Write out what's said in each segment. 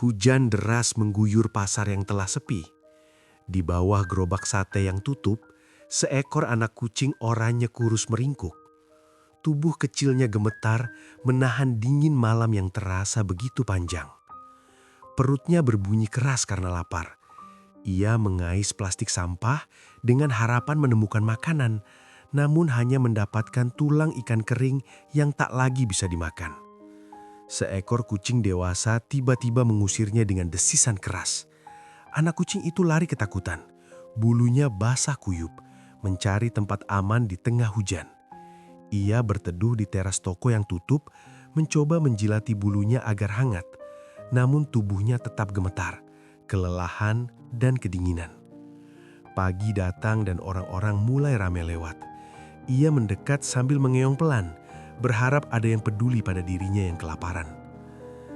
Hujan deras mengguyur pasar yang telah sepi. Di bawah gerobak sate yang tutup, seekor anak kucing oranye kurus meringkuk. Tubuh kecilnya gemetar menahan dingin malam yang terasa begitu panjang. Perutnya berbunyi keras karena lapar. Ia mengais plastik sampah dengan harapan menemukan makanan, namun hanya mendapatkan tulang ikan kering yang tak lagi bisa dimakan. Seekor kucing dewasa tiba-tiba mengusirnya dengan desisan keras. Anak kucing itu lari ketakutan. Bulunya basah kuyup, mencari tempat aman di tengah hujan. Ia berteduh di teras toko yang tutup, mencoba menjilati bulunya agar hangat. Namun tubuhnya tetap gemetar, kelelahan dan kedinginan. Pagi datang dan orang-orang mulai ramai lewat. Ia mendekat sambil mengeong pelan, berharap ada yang peduli pada dirinya yang kelaparan.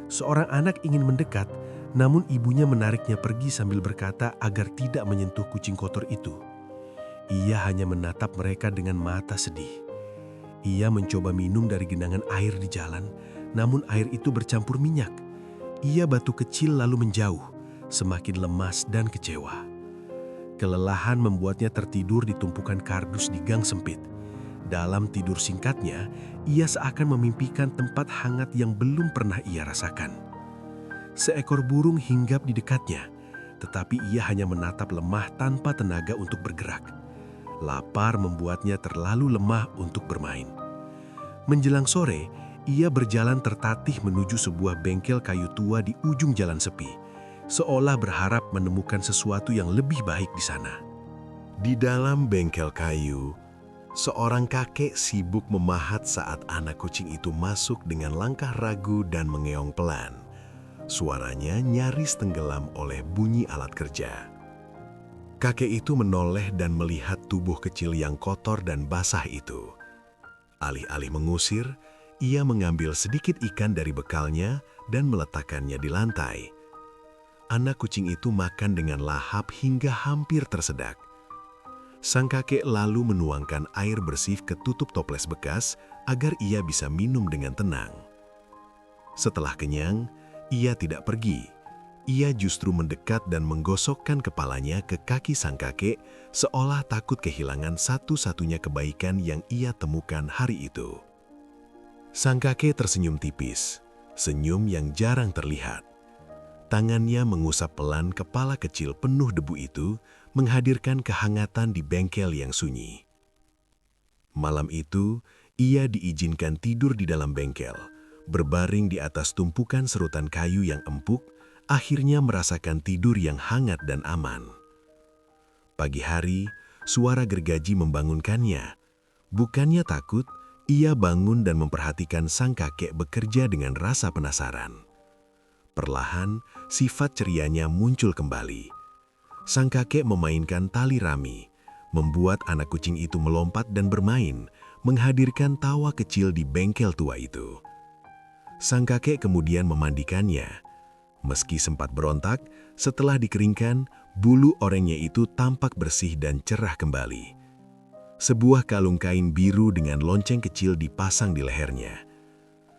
Seorang anak ingin mendekat, namun ibunya menariknya pergi sambil berkata agar tidak menyentuh kucing kotor itu. Ia hanya menatap mereka dengan mata sedih. Ia mencoba minum dari genangan air di jalan, namun air itu bercampur minyak. Ia batu kecil lalu menjauh, semakin lemas dan kecewa. Kelelahan membuatnya tertidur di tumpukan kardus di gang sempit. Dalam tidur singkatnya, ia seakan memimpikan tempat hangat yang belum pernah ia rasakan. Seekor burung hinggap di dekatnya, tetapi ia hanya menatap lemah tanpa tenaga untuk bergerak. Lapar membuatnya terlalu lemah untuk bermain. Menjelang sore, ia berjalan tertatih menuju sebuah bengkel kayu tua di ujung jalan sepi, seolah berharap menemukan sesuatu yang lebih baik di sana. Di dalam bengkel kayu, seorang kakek sibuk memahat saat anak kucing itu masuk dengan langkah ragu dan mengeong pelan. Suaranya nyaris tenggelam oleh bunyi alat kerja. Kakek itu menoleh dan melihat tubuh kecil yang kotor dan basah itu. Alih-alih mengusir, ia mengambil sedikit ikan dari bekalnya dan meletakkannya di lantai. Anak kucing itu makan dengan lahap hingga hampir tersedak. Sang kakek lalu menuangkan air bersih ke tutup toples bekas agar ia bisa minum dengan tenang. Setelah kenyang, ia tidak pergi. Ia justru mendekat dan menggosokkan kepalanya ke kaki sang kakek, seolah takut kehilangan satu-satunya kebaikan yang ia temukan hari itu. Sang kakek tersenyum tipis, senyum yang jarang terlihat. Tangannya mengusap pelan kepala kecil penuh debu itu, menghadirkan kehangatan di bengkel yang sunyi. Malam itu, ia diizinkan tidur di dalam bengkel, berbaring di atas tumpukan serutan kayu yang empuk, akhirnya merasakan tidur yang hangat dan aman. Pagi hari, suara gergaji membangunkannya. Bukannya takut, ia bangun dan memperhatikan sang kakek bekerja dengan rasa penasaran. Perlahan, sifat cerianya muncul kembali. Sang kakek memainkan tali rami, membuat anak kucing itu melompat dan bermain, menghadirkan tawa kecil di bengkel tua itu. Sang kakek kemudian memandikannya. Meski sempat berontak, setelah dikeringkan, bulu orangnya itu tampak bersih dan cerah kembali. Sebuah kalung kain biru dengan lonceng kecil dipasang di lehernya.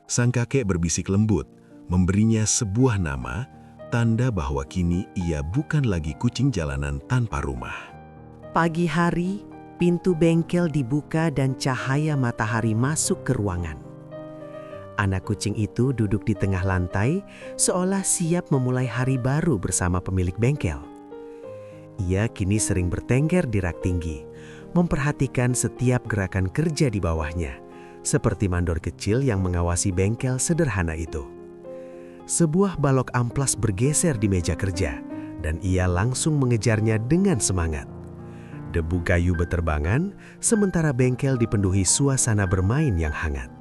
Sang kakek berbisik lembut, memberinya sebuah nama, tanda bahwa kini ia bukan lagi kucing jalanan tanpa rumah. Pagi hari, pintu bengkel dibuka dan cahaya matahari masuk ke ruangan. Anak kucing itu duduk di tengah lantai, seolah siap memulai hari baru bersama pemilik bengkel. Ia kini sering bertengger di rak tinggi, memperhatikan setiap gerakan kerja di bawahnya, seperti mandor kecil yang mengawasi bengkel sederhana itu. Sebuah balok amplas bergeser di meja kerja, dan ia langsung mengejarnya dengan semangat. Debu kayu beterbangan, sementara bengkel dipenuhi suasana bermain yang hangat.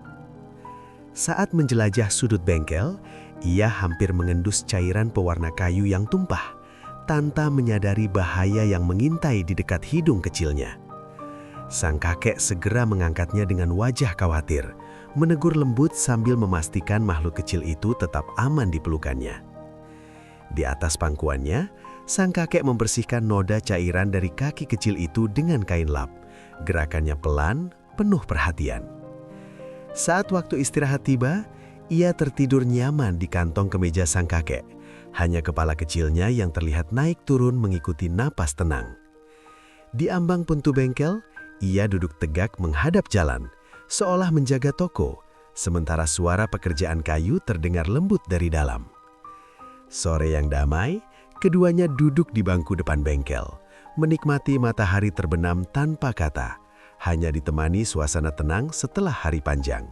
Saat menjelajah sudut bengkel, ia hampir mengendus cairan pewarna kayu yang tumpah, tanpa menyadari bahaya yang mengintai di dekat hidung kecilnya. Sang kakek segera mengangkatnya dengan wajah khawatir, menegur lembut sambil memastikan makhluk kecil itu tetap aman di pelukannya. Di atas pangkuannya, sang kakek membersihkan noda cairan dari kaki kecil itu dengan kain lap. Gerakannya pelan, penuh perhatian. Saat waktu istirahat tiba, ia tertidur nyaman di kantong kemeja sang kakek, Hanya kepala kecilnya yang terlihat naik turun mengikuti napas tenang. Di ambang pintu bengkel, ia duduk tegak menghadap jalan, seolah menjaga toko, sementara suara pekerjaan kayu terdengar lembut dari dalam. Sore yang damai, keduanya duduk di bangku depan bengkel, menikmati matahari terbenam tanpa kata, hanya ditemani suasana tenang setelah hari panjang.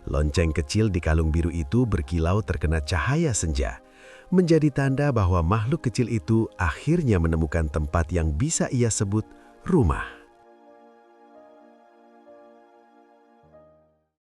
Lonceng kecil di kalung biru itu berkilau terkena cahaya senja, menjadi tanda bahwa makhluk kecil itu akhirnya menemukan tempat yang bisa ia sebut rumah.